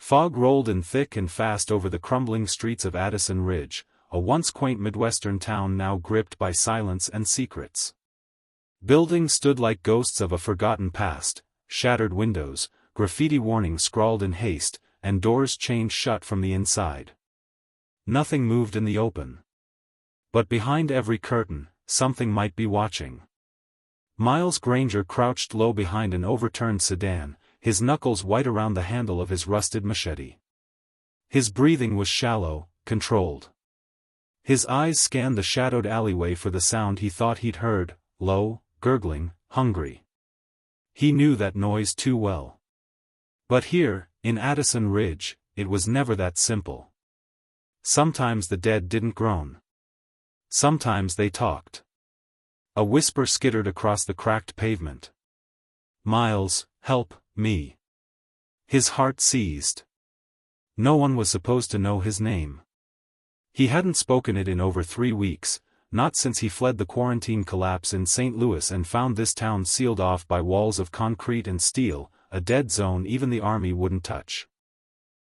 Fog rolled in thick and fast over the crumbling streets of Addison Ridge, a once quaint Midwestern town now gripped by silence and secrets. Buildings stood like ghosts of a forgotten past, shattered windows, graffiti warnings scrawled in haste, and doors chained shut from the inside. Nothing moved in the open. But behind every curtain, something might be watching. Miles Granger crouched low behind an overturned sedan, his knuckles white around the handle of his rusted machete. His breathing was shallow, controlled. His eyes scanned the shadowed alleyway for the sound he thought he'd heard, low, gurgling, hungry. He knew that noise too well. But here, in Addison Ridge, it was never that simple. Sometimes the dead didn't groan. Sometimes they talked. A whisper skittered across the cracked pavement. "Miles, help me." His heart seized. No one was supposed to know his name. He hadn't spoken it in over 3 weeks, not since he fled the quarantine collapse in St. Louis and found this town sealed off by walls of concrete and steel, a dead zone even the army wouldn't touch.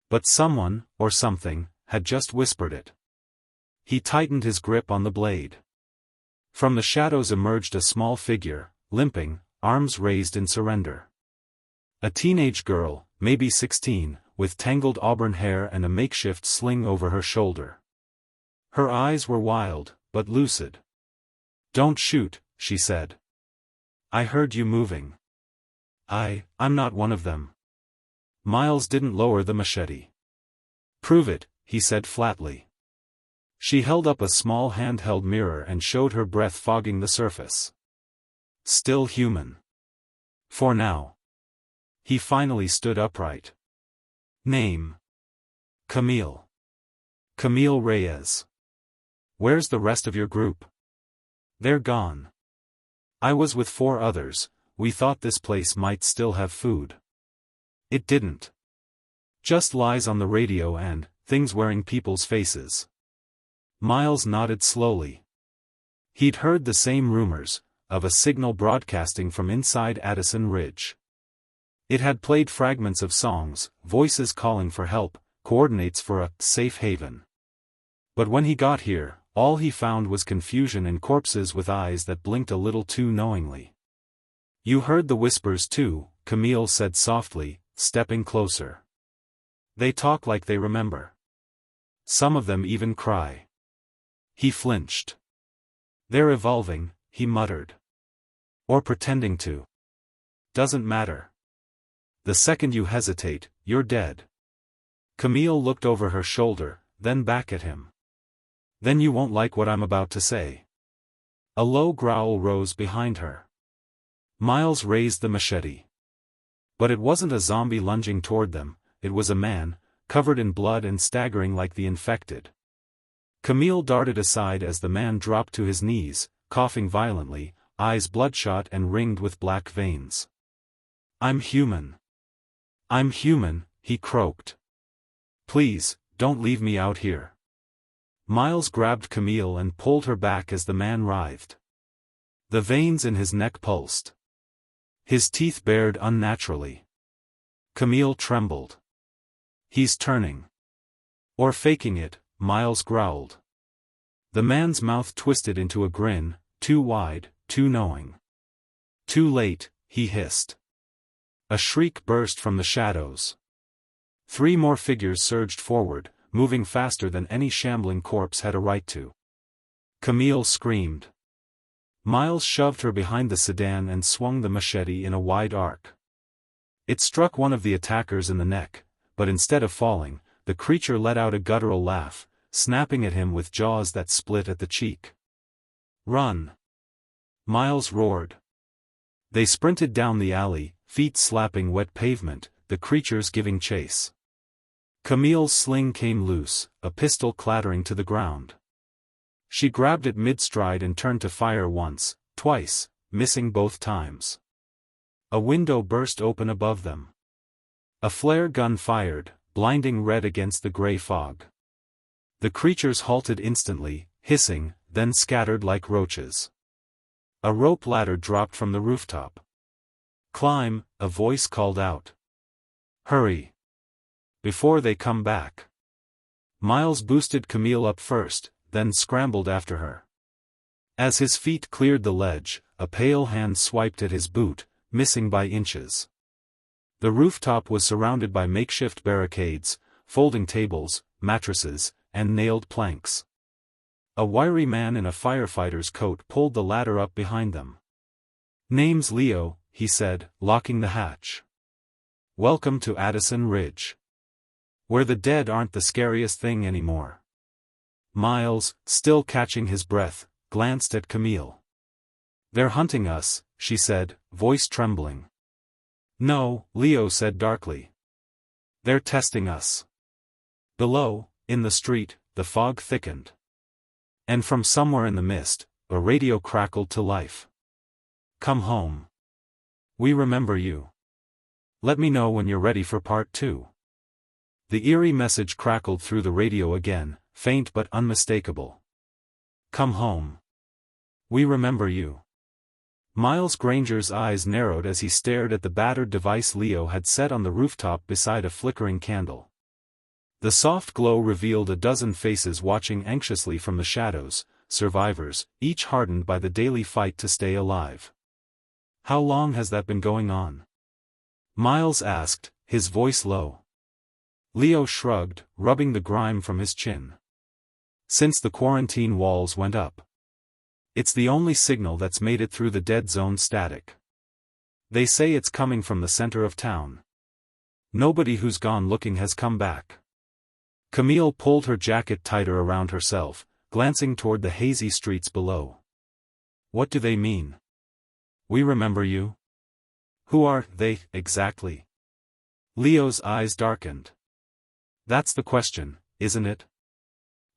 But someone, or something, had just whispered it. He tightened his grip on the blade. From the shadows emerged a small figure, limping, arms raised in surrender. A teenage girl, maybe 16, with tangled auburn hair and a makeshift sling over her shoulder. Her eyes were wild, but lucid. "Don't shoot," she said. "I heard you moving." I'm not one of them." Miles didn't lower the machete. "Prove it," he said flatly. She held up a small handheld mirror and showed her breath fogging the surface. Still human. For now. He finally stood upright. "Name?" "Camille. Camille Reyes." "Where's the rest of your group?" "They're gone. I was with 4 others, we thought this place might still have food." It didn't. Just lies on the radio and things wearing people's faces. Miles nodded slowly. He'd heard the same rumors, of a signal broadcasting from inside Addison Ridge. It had played fragments of songs, voices calling for help, coordinates for a safe haven. But when he got here, all he found was confusion and corpses with eyes that blinked a little too knowingly. "You heard the whispers too," Camille said softly, stepping closer. "They talk like they remember. Some of them even cry." He flinched. "They're evolving," he muttered. "Or pretending to. Doesn't matter. The second you hesitate, you're dead." Camille looked over her shoulder, then back at him. "Then you won't like what I'm about to say." A low growl rose behind her. Miles raised the machete. But it wasn't a zombie lunging toward them, it was a man, covered in blood and staggering like the infected. Camille darted aside as the man dropped to his knees, coughing violently, eyes bloodshot and ringed with black veins. "I'm human. I'm human," he croaked. "Please, don't leave me out here." Miles grabbed Camille and pulled her back as the man writhed. The veins in his neck pulsed. His teeth bared unnaturally. Camille trembled. "He's turning. Or faking it," Miles growled. The man's mouth twisted into a grin, too wide, too knowing. "Too late," he hissed. A shriek burst from the shadows. 3 more figures surged forward, moving faster than any shambling corpse had a right to. Camille screamed. Miles shoved her behind the sedan and swung the machete in a wide arc. It struck one of the attackers in the neck, but instead of falling, the creature let out a guttural laugh, snapping at him with jaws that split at the cheek. "Run!" Miles roared. They sprinted down the alley, feet slapping wet pavement, the creatures giving chase. Camille's sling came loose, a pistol clattering to the ground. She grabbed it mid-stride and turned to fire once, twice, missing both times. A window burst open above them. A flare gun fired, blinding red against the gray fog. The creatures halted instantly, hissing, then scattered like roaches. A rope ladder dropped from the rooftop. "Climb," a voice called out. "Hurry." Before they come back. Miles boosted Camille up first, then scrambled after her. As his feet cleared the ledge, a pale hand swiped at his boot, missing by inches. The rooftop was surrounded by makeshift barricades, folding tables, mattresses, and nailed planks. A wiry man in a firefighter's coat pulled the ladder up behind them. "Name's Leo," he said, locking the hatch. "Welcome to Addison Ridge. Where the dead aren't the scariest thing anymore." Miles, still catching his breath, glanced at Camille. "They're hunting us," she said, voice trembling. "No," Leo said darkly. "They're testing us." Below, in the street, the fog thickened. And from somewhere in the mist, a radio crackled to life. "Come home. We remember you. Let me know when you're ready for part 2. The eerie message crackled through the radio again, faint but unmistakable. "Come home. We remember you." Miles Granger's eyes narrowed as he stared at the battered device Leo had set on the rooftop beside a flickering candle. The soft glow revealed a dozen faces watching anxiously from the shadows, survivors, each hardened by the daily fight to stay alive. "How long has that been going on?" Miles asked, his voice low. Leo shrugged, rubbing the grime from his chin. "Since the quarantine walls went up. It's the only signal that's made it through the dead zone static. They say it's coming from the center of town. Nobody who's gone looking has come back." Camille pulled her jacket tighter around herself, glancing toward the hazy streets below. "What do they mean? We remember you? Who are they, exactly?" Leo's eyes darkened. "That's the question, isn't it?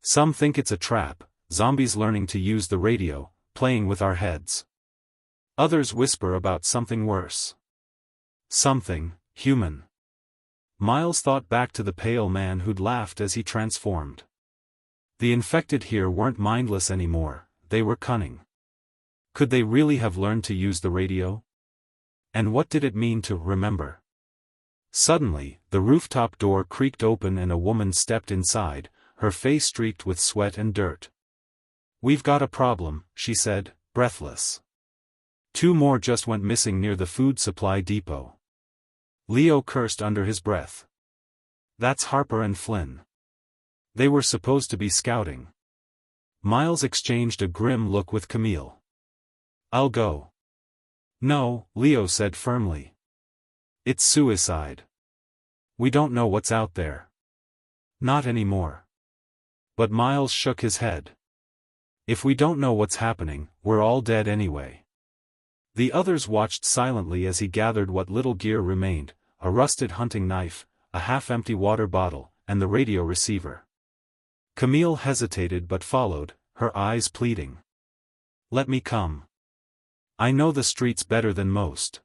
Some think it's a trap, zombies learning to use the radio, playing with our heads. Others whisper about something worse. Something human." Miles thought back to the pale man who'd laughed as he transformed. The infected here weren't mindless anymore, they were cunning. Could they really have learned to use the radio? And what did it mean to remember? Suddenly, the rooftop door creaked open and a woman stepped inside, her face streaked with sweat and dirt. "We've got a problem," she said, breathless. 2 more just went missing near the food supply depot. Leo cursed under his breath. "That's Harper and Flynn. They were supposed to be scouting." Miles exchanged a grim look with Camille. "I'll go." "No," Leo said firmly. "It's suicide. We don't know what's out there. Not anymore." But Miles shook his head. "If we don't know what's happening, we're all dead anyway." The others watched silently as he gathered what little gear remained, a rusted hunting knife, a half-empty water bottle, and the radio receiver. Camille hesitated but followed, her eyes pleading. "Let me come. I know the streets better than most."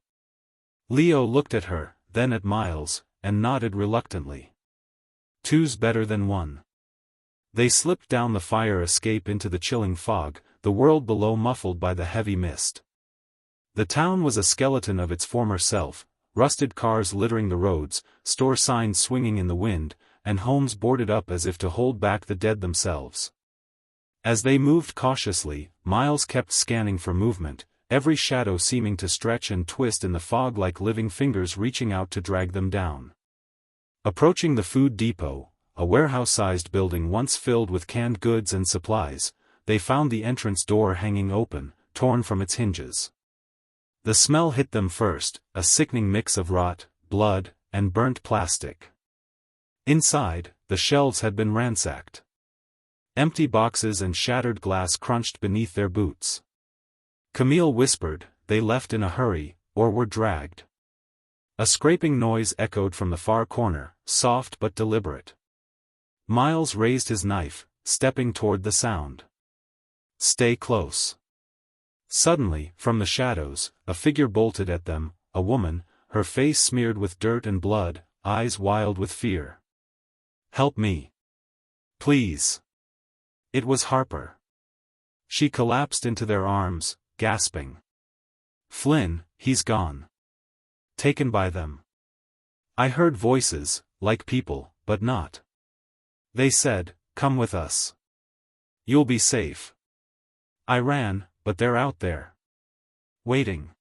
Leo looked at her, then at Miles, and nodded reluctantly. "Two's better than one." They slipped down the fire escape into the chilling fog, the world below muffled by the heavy mist. The town was a skeleton of its former self, rusted cars littering the roads, store signs swinging in the wind, and homes boarded up as if to hold back the dead themselves. As they moved cautiously, Miles kept scanning for movement, every shadow seeming to stretch and twist in the fog like living fingers reaching out to drag them down. Approaching the food depot, a warehouse-sized building once filled with canned goods and supplies, they found the entrance door hanging open, torn from its hinges. The smell hit them first, a sickening mix of rot, blood, and burnt plastic. Inside, the shelves had been ransacked. Empty boxes and shattered glass crunched beneath their boots. Camille whispered, "They left in a hurry, or were dragged." A scraping noise echoed from the far corner, soft but deliberate. Miles raised his knife, stepping toward the sound. "Stay close." Suddenly, from the shadows, a figure bolted at them, a woman, her face smeared with dirt and blood, eyes wild with fear. "Help me. Please." It was Harper. She collapsed into their arms, gasping. "Flynn, he's gone. Taken by them. I heard voices, like people, but not. They said, "Come with us. You'll be safe." I ran, but they're out there. Waiting.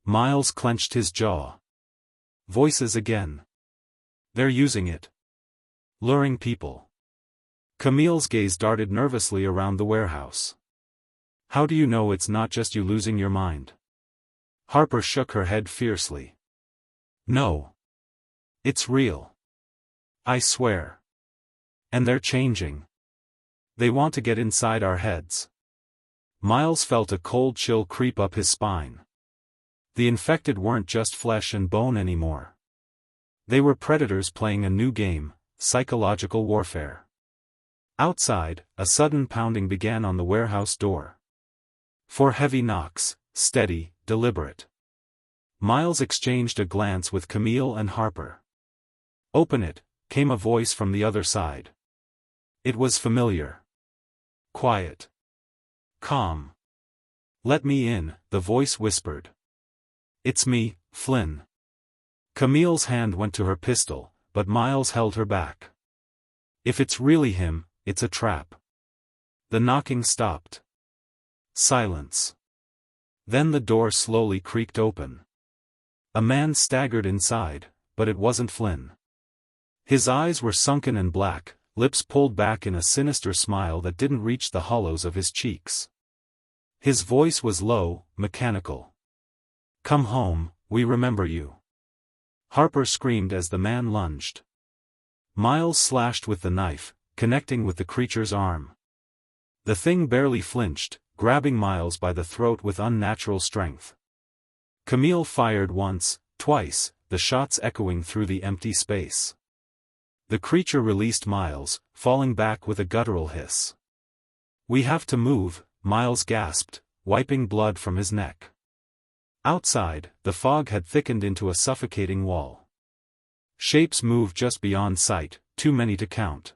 Miles clenched his jaw. Voices again. They're using it. Luring people. Camille's gaze darted nervously around the warehouse. How do you know it's not just you losing your mind? Harper shook her head fiercely. No. It's real. I swear. And they're changing. They want to get inside our heads. Miles felt a cold chill creep up his spine. The infected weren't just flesh and bone anymore. They were predators playing a new game, psychological warfare. Outside, a sudden pounding began on the warehouse door. 4 heavy knocks, steady, deliberate. Miles exchanged a glance with Camille and Harper. "Open it," came a voice from the other side. It was familiar. Quiet. Calm. "Let me in," the voice whispered. "It's me, Flynn." Camille's hand went to her pistol, but Miles held her back. "If it's really him, it's a trap." The knocking stopped. Silence. Then the door slowly creaked open. A man staggered inside, but it wasn't Flynn. His eyes were sunken and black, lips pulled back in a sinister smile that didn't reach the hollows of his cheeks. His voice was low, mechanical. "Come home, we remember you." Harper screamed as the man lunged. Miles slashed with the knife, connecting with the creature's arm. The thing barely flinched, grabbing Miles by the throat with unnatural strength. Camille fired once, twice, the shots echoing through the empty space. The creature released Miles, falling back with a guttural hiss. "We have to move," Miles gasped, wiping blood from his neck. Outside, the fog had thickened into a suffocating wall. Shapes moved just beyond sight, too many to count.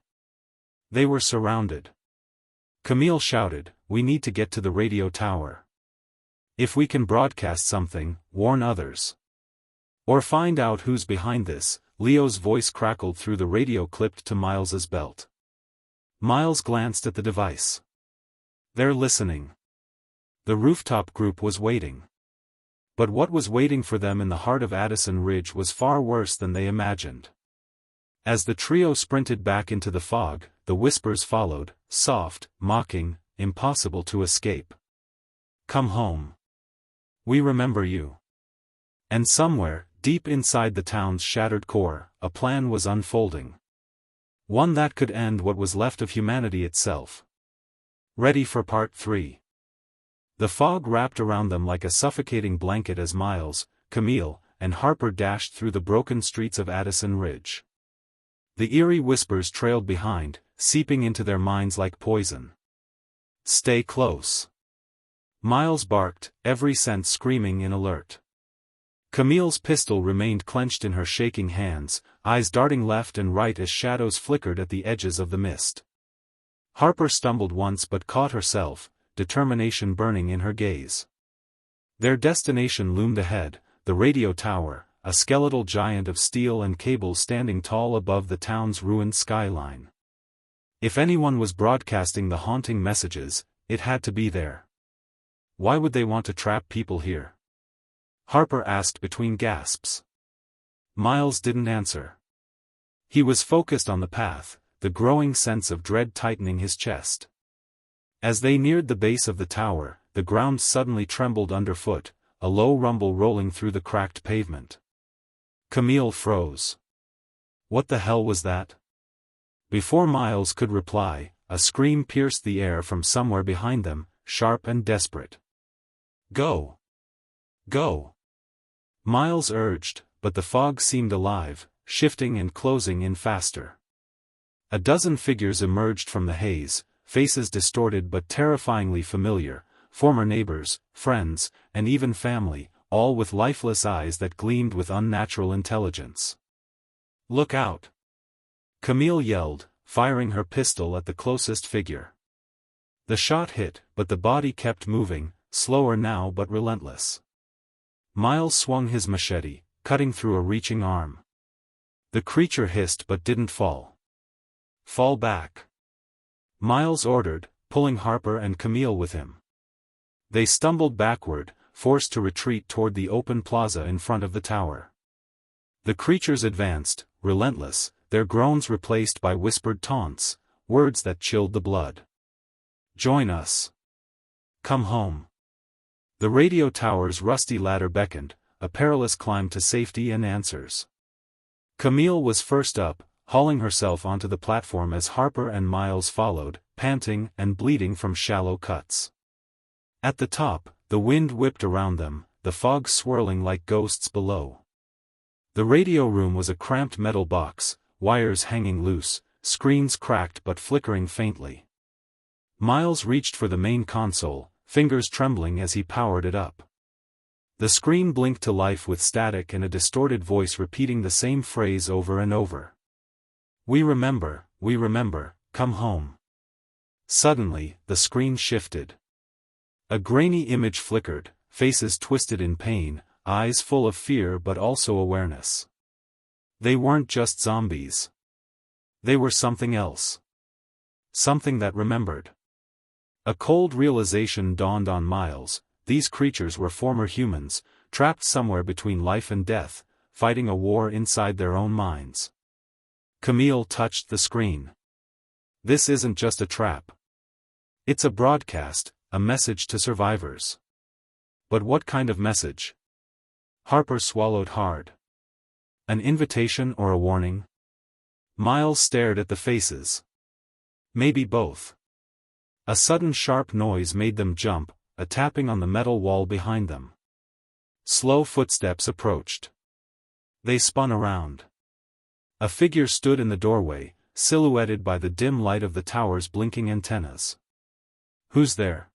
They were surrounded. Camille shouted, "We need to get to the radio tower. If we can broadcast something, warn others. Or find out who's behind this." Leo's voice crackled through the radio clipped to Miles's belt. Miles glanced at the device. They're listening. The rooftop group was waiting. But what was waiting for them in the heart of Addison Ridge was far worse than they imagined. As the trio sprinted back into the fog, the whispers followed, soft, mocking, impossible to escape. "Come home. We remember you." And somewhere, deep inside the town's shattered core, a plan was unfolding. One that could end what was left of humanity itself. Ready for part 3. The fog wrapped around them like a suffocating blanket as Miles, Camille, and Harper dashed through the broken streets of Addison Ridge. The eerie whispers trailed behind, seeping into their minds like poison. "Stay close." Miles barked, every sense screaming in alert. Camille's pistol remained clenched in her shaking hands, eyes darting left and right as shadows flickered at the edges of the mist. Harper stumbled once but caught herself, determination burning in her gaze. Their destination loomed ahead, the radio tower, a skeletal giant of steel and cables standing tall above the town's ruined skyline. If anyone was broadcasting the haunting messages, it had to be there. Why would they want to trap people here? Harper asked between gasps. Miles didn't answer. He was focused on the path, the growing sense of dread tightening his chest. As they neared the base of the tower, the ground suddenly trembled underfoot, a low rumble rolling through the cracked pavement. Camille froze. What the hell was that? Before Miles could reply, a scream pierced the air from somewhere behind them, sharp and desperate. "Go! Go!" Miles urged, but the fog seemed alive, shifting and closing in faster. A dozen figures emerged from the haze, faces distorted but terrifyingly familiar, former neighbors, friends, and even family, all with lifeless eyes that gleamed with unnatural intelligence. "Look out!" Camille yelled, firing her pistol at the closest figure. The shot hit, but the body kept moving, slower now but relentless. Miles swung his machete, cutting through a reaching arm. The creature hissed but didn't fall. Fall back, Miles ordered, pulling Harper and Camille with him. They stumbled backward, forced to retreat toward the open plaza in front of the tower. The creatures advanced, relentless, their groans replaced by whispered taunts, words that chilled the blood. Join us. Come home. The radio tower's rusty ladder beckoned, a perilous climb to safety and answers. Camille was first up, hauling herself onto the platform as Harper and Miles followed, panting and bleeding from shallow cuts. At the top, the wind whipped around them, the fog swirling like ghosts below. The radio room was a cramped metal box, wires hanging loose, screens cracked but flickering faintly. Miles reached for the main console, fingers trembling as he powered it up. The screen blinked to life with static and a distorted voice repeating the same phrase over and over. We remember, come home. Suddenly, the screen shifted. A grainy image flickered, faces twisted in pain, eyes full of fear but also awareness. They weren't just zombies. They were something else. Something that remembered. A cold realization dawned on Miles: these creatures were former humans, trapped somewhere between life and death, fighting a war inside their own minds. Camille touched the screen. This isn't just a trap. It's a broadcast, a message to survivors. But what kind of message? Harper swallowed hard. An invitation or a warning? Miles stared at the faces. Maybe both. A sudden sharp noise made them jump, a tapping on the metal wall behind them. Slow footsteps approached. They spun around. A figure stood in the doorway, silhouetted by the dim light of the tower's blinking antennas. Who's there?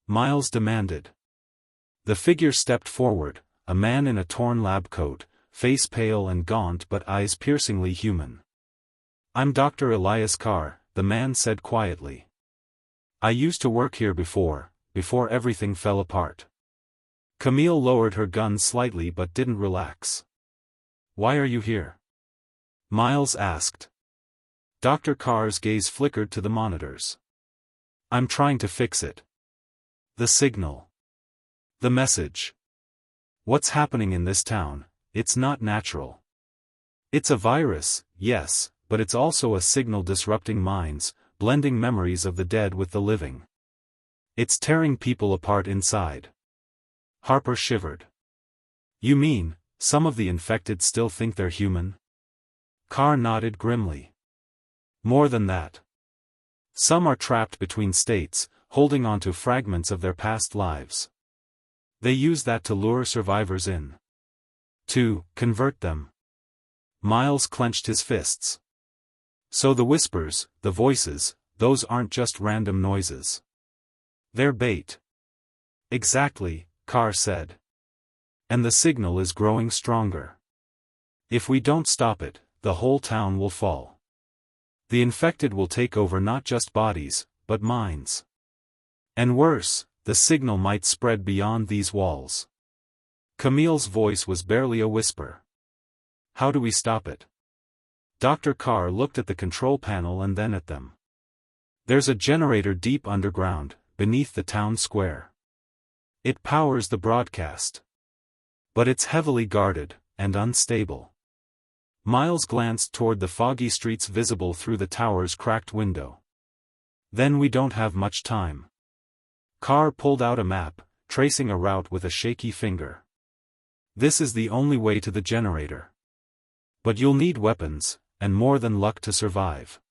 Miles demanded. The figure stepped forward, a man in a torn lab coat, face pale and gaunt but eyes piercingly human. I'm Dr. Elias Carr, the man said quietly. I used to work here before everything fell apart. Camille lowered her gun slightly but didn't relax. Why are you here? Miles asked. Dr. Carr's gaze flickered to the monitors. I'm trying to fix it. The signal. The message. What's happening in this town? It's not natural. It's a virus, yes, but it's also a signal disrupting minds, blending memories of the dead with the living. It's tearing people apart inside. Harper shivered. You mean, some of the infected still think they're human? Carr nodded grimly. More than that. Some are trapped between states, holding onto fragments of their past lives. They use that to lure survivors in. To convert them. Miles clenched his fists. So the whispers, the voices, those aren't just random noises. They're bait. Exactly, Carr said. And the signal is growing stronger. If we don't stop it, the whole town will fall. The infected will take over not just bodies, but minds. And worse, the signal might spread beyond these walls. Camille's voice was barely a whisper. How do we stop it? Dr. Carr looked at the control panel and then at them. There's a generator deep underground, beneath the town square. It powers the broadcast. But it's heavily guarded, and unstable. Miles glanced toward the foggy streets visible through the tower's cracked window. Then we don't have much time. Carr pulled out a map, tracing a route with a shaky finger. This is the only way to the generator. But you'll need weapons, and more than luck to survive.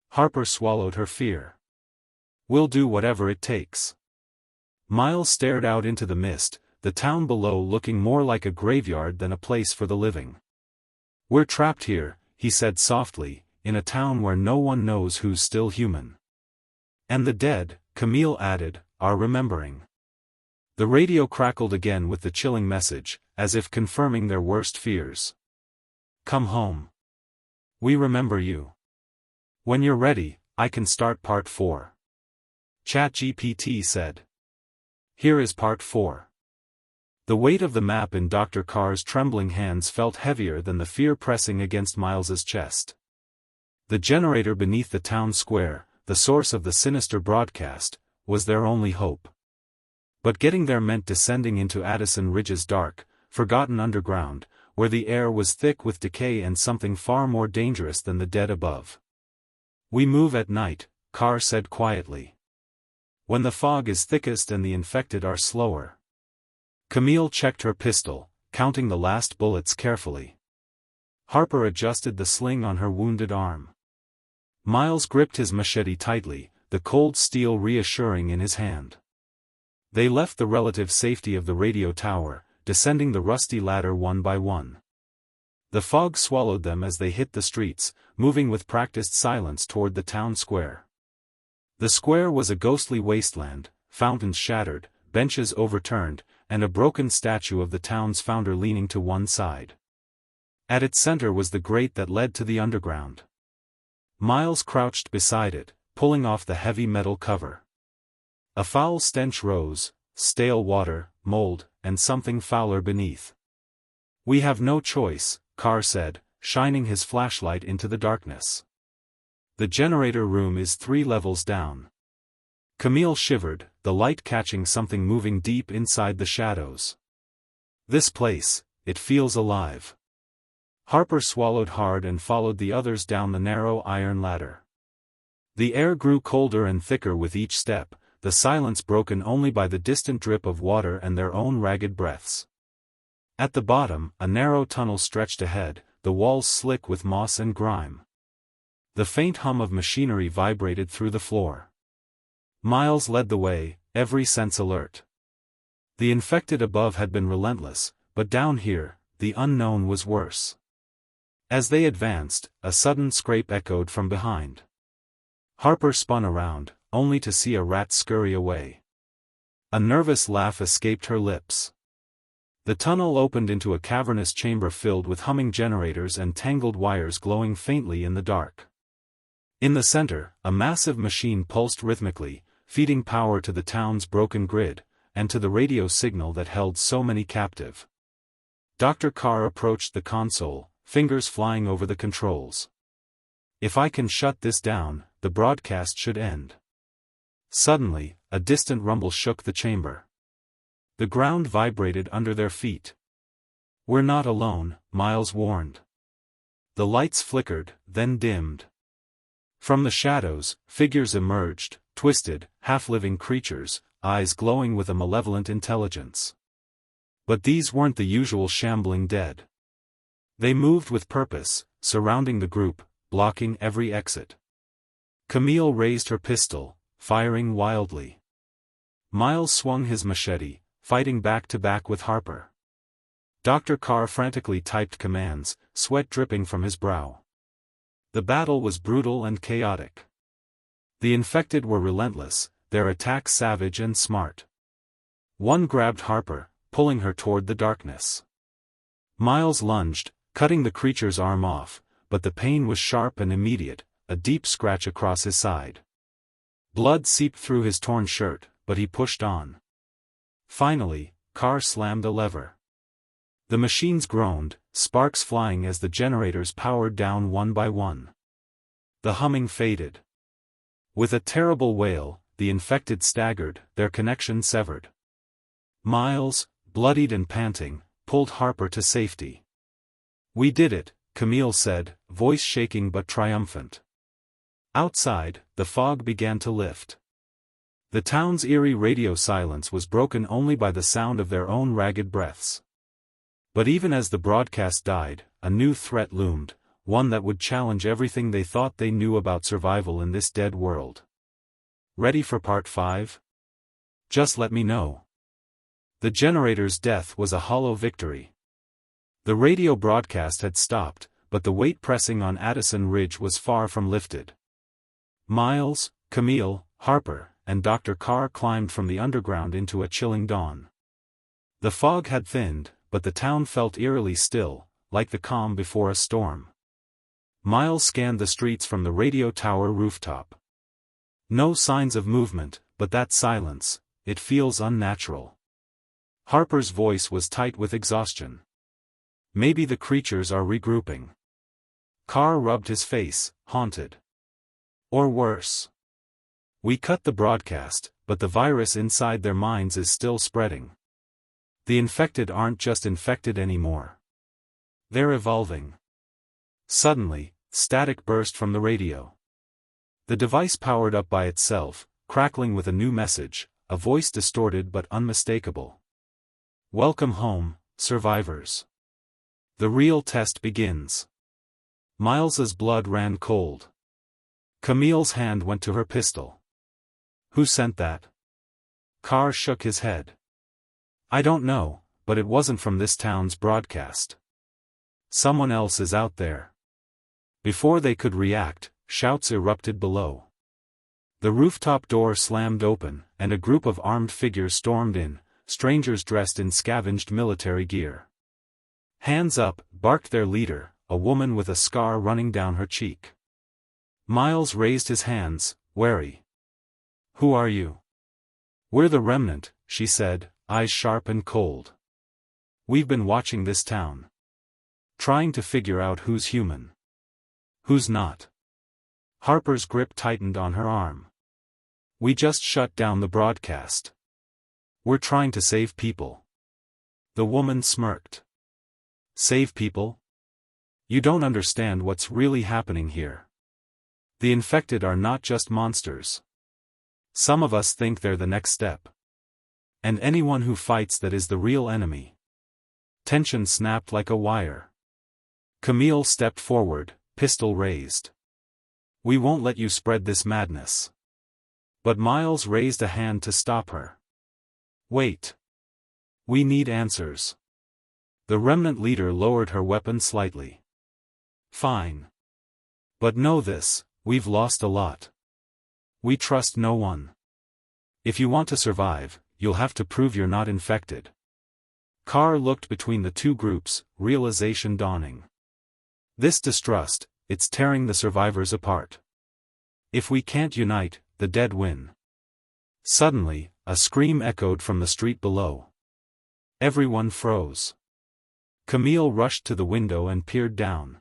Harper swallowed her fear. We'll do whatever it takes. Miles stared out into the mist, the town below looking more like a graveyard than a place for the living. We're trapped here, he said softly, in a town where no one knows who's still human. And the dead, Camille added, are remembering. The radio crackled again with the chilling message, as if confirming their worst fears. Come home. We remember you. When you're ready, I can start part 4. ChatGPT said. Here is part 4. The weight of the map in Dr. Carr's trembling hands felt heavier than the fear pressing against Miles's chest. The generator beneath the town square, the source of the sinister broadcast, was their only hope. But getting there meant descending into Addison Ridge's dark, forgotten underground, where the air was thick with decay and something far more dangerous than the dead above. "We move at night," Carr said quietly. "When the fog is thickest and the infected are slower." Camille checked her pistol, counting the last bullets carefully. Harper adjusted the sling on her wounded arm. Miles gripped his machete tightly, the cold steel reassuring in his hand. They left the relative safety of the radio tower, descending the rusty ladder one by one. The fog swallowed them as they hit the streets, moving with practiced silence toward the town square. The square was a ghostly wasteland, fountains shattered, benches overturned, and a broken statue of the town's founder leaning to one side. At its center was the grate that led to the underground. Miles crouched beside it, pulling off the heavy metal cover. A foul stench rose, stale water, mold, and something fouler beneath. "We have no choice," Carr said, shining his flashlight into the darkness. "The generator room is 3 levels down." Camille shivered, the light catching something moving deep inside the shadows. "This place, it feels alive." Harper swallowed hard and followed the others down the narrow iron ladder. The air grew colder and thicker with each step, the silence broken only by the distant drip of water and their own ragged breaths. At the bottom, a narrow tunnel stretched ahead, the walls slick with moss and grime. The faint hum of machinery vibrated through the floor. Miles led the way, every sense alert. The infected above had been relentless, but down here, the unknown was worse. As they advanced, a sudden scrape echoed from behind. Harper spun around, only to see a rat scurry away. A nervous laugh escaped her lips. The tunnel opened into a cavernous chamber filled with humming generators and tangled wires glowing faintly in the dark. In the center, a massive machine pulsed rhythmically, feeding power to the town's broken grid, and to the radio signal that held so many captive. Dr. Carr approached the console, fingers flying over the controls. "If I can shut this down, the broadcast should end." Suddenly, a distant rumble shook the chamber. The ground vibrated under their feet. "We're not alone," Miles warned. The lights flickered, then dimmed. From the shadows, figures emerged, twisted, half-living creatures, eyes glowing with a malevolent intelligence. But these weren't the usual shambling dead. They moved with purpose, surrounding the group, blocking every exit. Camille raised her pistol, firing wildly. Miles swung his machete, fighting back-to-back with Harper. Dr. Carr frantically typed commands, sweat dripping from his brow. The battle was brutal and chaotic. The infected were relentless, their attacks savage and smart. One grabbed Harper, pulling her toward the darkness. Miles lunged, cutting the creature's arm off, but the pain was sharp and immediate, a deep scratch across his side. Blood seeped through his torn shirt, but he pushed on. Finally, Carr slammed a lever. The machines groaned, sparks flying as the generators powered down one by one. The humming faded. With a terrible wail, the infected staggered, their connection severed. Miles, bloodied and panting, pulled Harper to safety. "We did it," Camille said, voice shaking but triumphant. Outside, the fog began to lift. The town's eerie radio silence was broken only by the sound of their own ragged breaths. But even as the broadcast died, a new threat loomed, one that would challenge everything they thought they knew about survival in this dead world. Ready for part 5? Just let me know. The generator's death was a hollow victory. The radio broadcast had stopped, but the weight pressing on Addison Ridge was far from lifted. Miles, Camille, Harper, and Dr. Carr climbed from the underground into a chilling dawn. The fog had thinned, but the town felt eerily still, like the calm before a storm. Miles scanned the streets from the radio tower rooftop. No signs of movement, but that silence, it feels unnatural. Harper's voice was tight with exhaustion. Maybe the creatures are regrouping. Carr rubbed his face, haunted. Or worse. We cut the broadcast, but the virus inside their minds is still spreading. The infected aren't just infected anymore. They're evolving. Suddenly, static burst from the radio. The device powered up by itself, crackling with a new message, a voice distorted but unmistakable. Welcome home, survivors. The real test begins. Miles's blood ran cold. Camille's hand went to her pistol. Who sent that? Carr shook his head. I don't know, but it wasn't from this town's broadcast. Someone else is out there. Before they could react, shouts erupted below. The rooftop door slammed open, and a group of armed figures stormed in, strangers dressed in scavenged military gear. Hands up, barked their leader, a woman with a scar running down her cheek. Miles raised his hands, wary. Who are you? We're the remnant, she said, eyes sharp and cold. We've been watching this town. Trying to figure out who's human. Who's not. Harper's grip tightened on her arm. We just shut down the broadcast. We're trying to save people. The woman smirked. Save people? You don't understand what's really happening here. The infected are not just monsters. Some of us think they're the next step. And anyone who fights that is the real enemy. Tension snapped like a wire. Camille stepped forward, pistol raised. We won't let you spread this madness. But Miles raised a hand to stop her. Wait. We need answers. The remnant leader lowered her weapon slightly. Fine. But know this, we've lost a lot. We trust no one. If you want to survive, you'll have to prove you're not infected. Carr looked between the two groups, realization dawning. This distrust, it's tearing the survivors apart. If we can't unite, the dead win. Suddenly, a scream echoed from the street below. Everyone froze. Camille rushed to the window and peered down.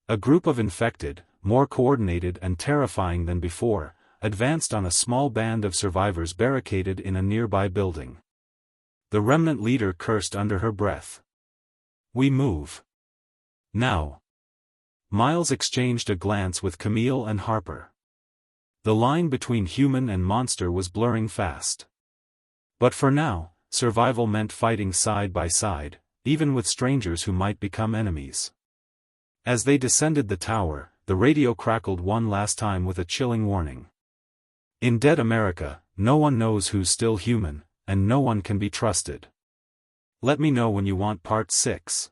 A group of infected, more coordinated and terrifying than before, advanced on a small band of survivors barricaded in a nearby building. The remnant leader cursed under her breath. We move. Now. Miles exchanged a glance with Camille and Harper. The line between human and monster was blurring fast. But for now, survival meant fighting side by side, even with strangers who might become enemies. As they descended the tower, the radio crackled one last time with a chilling warning. In dead America, no one knows who's still human, and no one can be trusted. Let me know when you want part 6.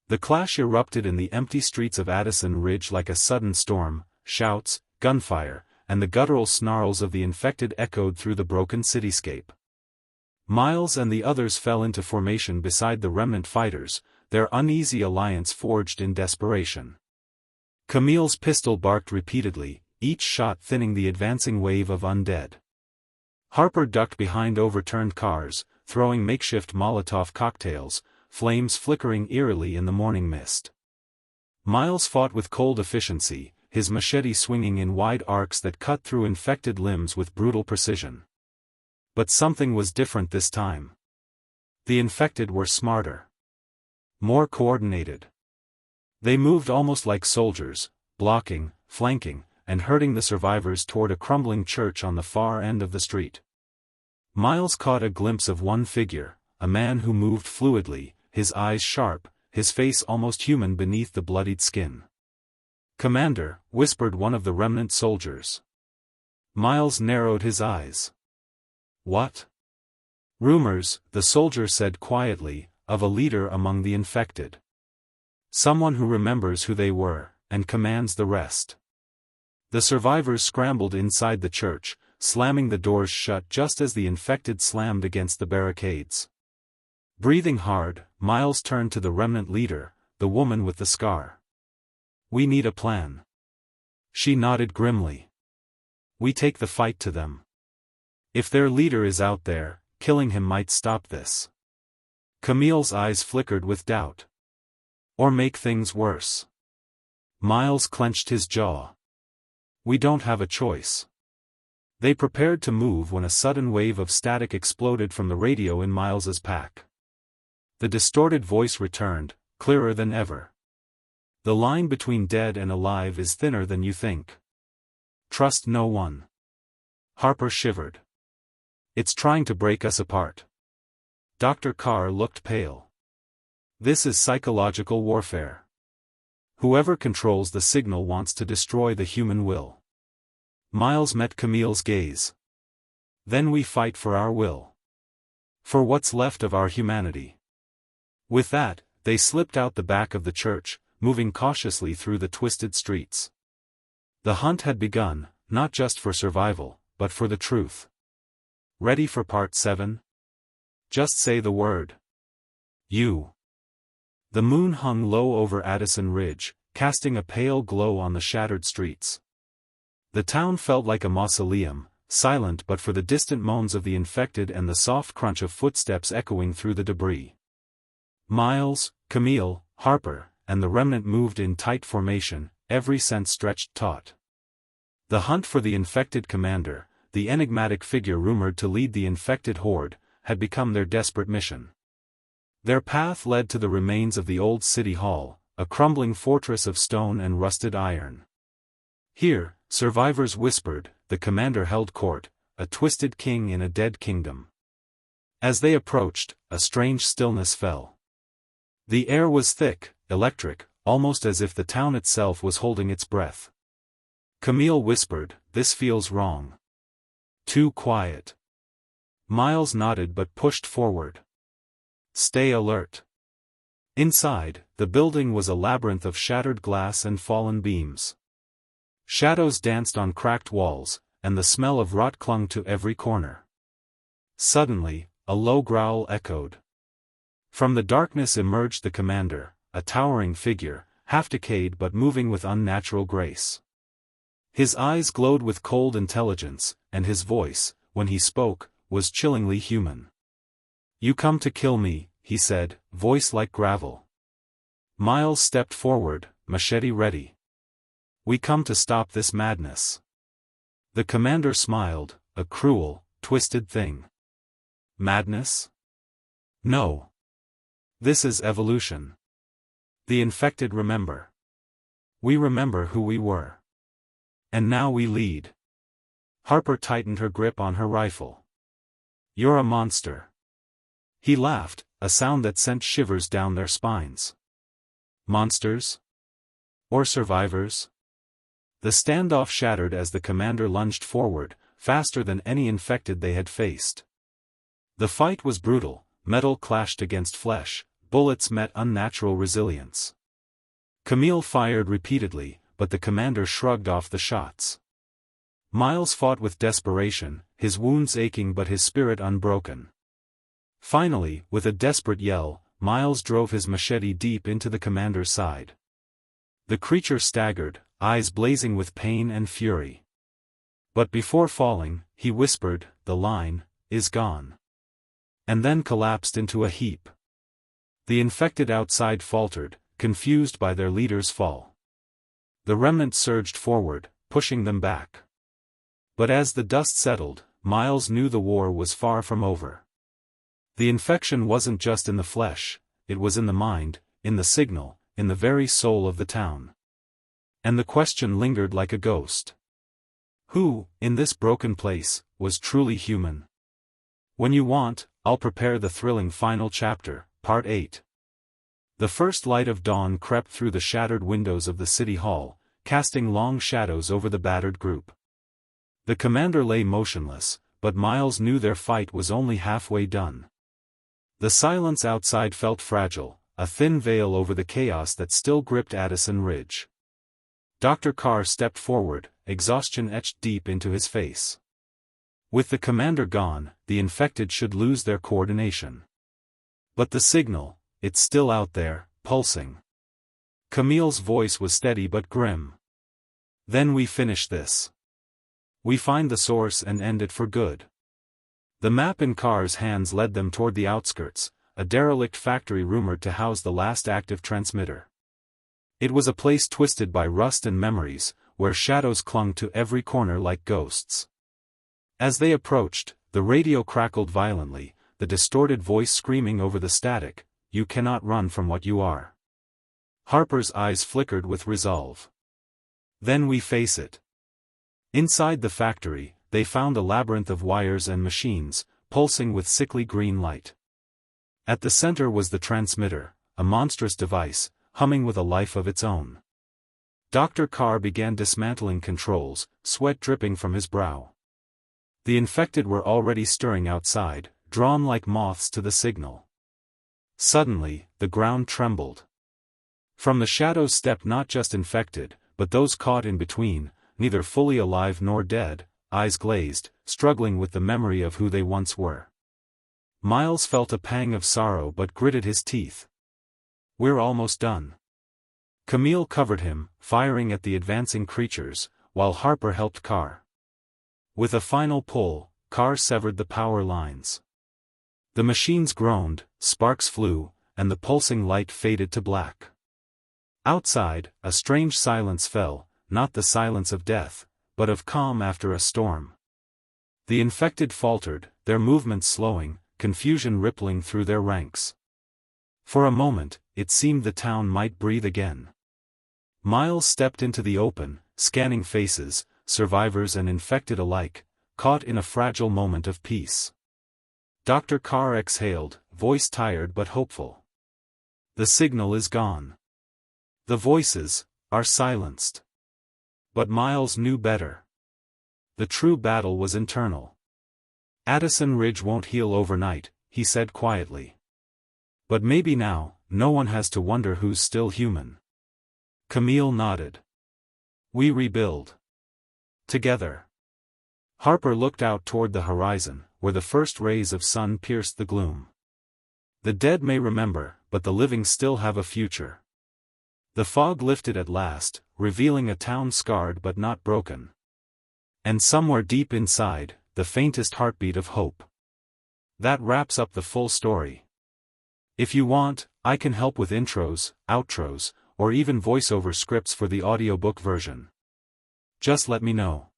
The clash erupted in the empty streets of Addison Ridge like a sudden storm, shouts, gunfire, and the guttural snarls of the infected echoed through the broken cityscape. Miles and the others fell into formation beside the remnant fighters, their uneasy alliance forged in desperation. Camille's pistol barked repeatedly, each shot thinning the advancing wave of undead. Harper ducked behind overturned cars, throwing makeshift Molotov cocktails, flames flickering eerily in the morning mist. Miles fought with cold efficiency, his machete swinging in wide arcs that cut through infected limbs with brutal precision. But something was different this time. The infected were smarter. More coordinated. They moved almost like soldiers, blocking, flanking, and herding the survivors toward a crumbling church on the far end of the street. Miles caught a glimpse of one figure, a man who moved fluidly, his eyes sharp, his face almost human beneath the bloodied skin. "Commander," whispered one of the remnant soldiers. Miles narrowed his eyes. "What?" "Rumors," the soldier said quietly, "of a leader among the infected. Someone who remembers who they were, and commands the rest." The survivors scrambled inside the church, slamming the doors shut just as the infected slammed against the barricades. Breathing hard, Miles turned to the remnant leader, the woman with the scar. "We need a plan." She nodded grimly. "We take the fight to them. If their leader is out there, killing him might stop this. Camille's eyes flickered with doubt. Or make things worse. Miles clenched his jaw. We don't have a choice. They prepared to move when a sudden wave of static exploded from the radio in Miles's pack. The distorted voice returned, clearer than ever. The line between dead and alive is thinner than you think. Trust no one. Harper shivered. It's trying to break us apart. Dr. Carr looked pale. This is psychological warfare. Whoever controls the signal wants to destroy the human will. Miles met Camille's gaze. Then we fight for our will. For what's left of our humanity. With that, they slipped out the back of the church, moving cautiously through the twisted streets. The hunt had begun, not just for survival, but for the truth. Ready for part 7? Just say the word. You. The moon hung low over Addison Ridge, casting a pale glow on the shattered streets. The town felt like a mausoleum, silent but for the distant moans of the infected and the soft crunch of footsteps echoing through the debris. Miles, Camille, Harper, and the remnant moved in tight formation, every sense stretched taut. The hunt for the infected commander, the enigmatic figure rumored to lead the infected horde, had become their desperate mission. Their path led to the remains of the old city hall, a crumbling fortress of stone and rusted iron. Here, survivors whispered, the commander held court, a twisted king in a dead kingdom. As they approached, a strange stillness fell. The air was thick, electric, almost as if the town itself was holding its breath. Camille whispered, "This feels wrong. Too quiet." Miles nodded but pushed forward. "Stay alert." Inside, the building was a labyrinth of shattered glass and fallen beams. Shadows danced on cracked walls, and the smell of rot clung to every corner. Suddenly, a low growl echoed. From the darkness emerged the commander, a towering figure, half-decayed but moving with unnatural grace. His eyes glowed with cold intelligence, and his voice, when he spoke, was chillingly human. "You come to kill me," he said, voice like gravel. Miles stepped forward, machete ready. "We come to stop this madness." The commander smiled, a cruel, twisted thing. Madness? No. This is evolution. The infected remember. We remember who we were. And now we lead. Harper tightened her grip on her rifle. "You're a monster." He laughed, a sound that sent shivers down their spines. Monsters? Or survivors? The standoff shattered as the commander lunged forward, faster than any infected they had faced. The fight was brutal, metal clashed against flesh, bullets met unnatural resilience. Camille fired repeatedly, but the commander shrugged off the shots. Miles fought with desperation, his wounds aching but his spirit unbroken. Finally, with a desperate yell, Miles drove his machete deep into the commander's side. The creature staggered, eyes blazing with pain and fury. But before falling, he whispered, "The line is gone." And then collapsed into a heap. The infected outside faltered, confused by their leader's fall. The remnant surged forward, pushing them back. But as the dust settled, Miles knew the war was far from over. The infection wasn't just in the flesh, it was in the mind, in the signal, in the very soul of the town. And the question lingered like a ghost. Who, in this broken place, was truly human? When you want, I'll prepare the thrilling final chapter, Part 8. The first light of dawn crept through the shattered windows of the city hall, casting long shadows over the battered group. The commander lay motionless, but Miles knew their fight was only halfway done. The silence outside felt fragile, a thin veil over the chaos that still gripped Addison Ridge. Dr. Carr stepped forward, exhaustion etched deep into his face. With the commander gone, the infected should lose their coordination. But the signal, it's still out there, pulsing. Camille's voice was steady but grim. "Then we finish this. We find the source and end it for good." The map in Carr's hands led them toward the outskirts, a derelict factory rumored to house the last active transmitter. It was a place twisted by rust and memories, where shadows clung to every corner like ghosts. As they approached, the radio crackled violently, the distorted voice screaming over the static, "You cannot run from what you are." Harper's eyes flickered with resolve. "Then we face it." Inside the factory, they found a labyrinth of wires and machines, pulsing with sickly green light. At the center was the transmitter, a monstrous device, humming with a life of its own. Dr. Carr began dismantling controls, sweat dripping from his brow. The infected were already stirring outside, drawn like moths to the signal. Suddenly, the ground trembled. From the shadows stepped not just infected, but those caught in between, neither fully alive nor dead, eyes glazed, struggling with the memory of who they once were. Miles felt a pang of sorrow but gritted his teeth. "We're almost done." Camille covered him, firing at the advancing creatures, while Harper helped Carr. With a final pull, Carr severed the power lines. The machines groaned, sparks flew, and the pulsing light faded to black. Outside, a strange silence fell, not the silence of death, but of calm after a storm. The infected faltered, their movements slowing, confusion rippling through their ranks. For a moment, it seemed the town might breathe again. Miles stepped into the open, scanning faces, survivors and infected alike, caught in a fragile moment of peace. Dr. Carr exhaled, voice tired but hopeful. "The signal is gone. The voices are silenced." But Miles knew better. The true battle was internal. "Addison Ridge won't heal overnight," he said quietly. "But maybe now, no one has to wonder who's still human." Camille nodded. "We rebuild. Together." Harper looked out toward the horizon, where the first rays of sun pierced the gloom. "The dead may remember, but the living still have a future." The fog lifted at last, revealing a town scarred but not broken. And somewhere deep inside, the faintest heartbeat of hope. That wraps up the full story. If you want, I can help with intros, outros, or even voiceover scripts for the audiobook version. Just let me know.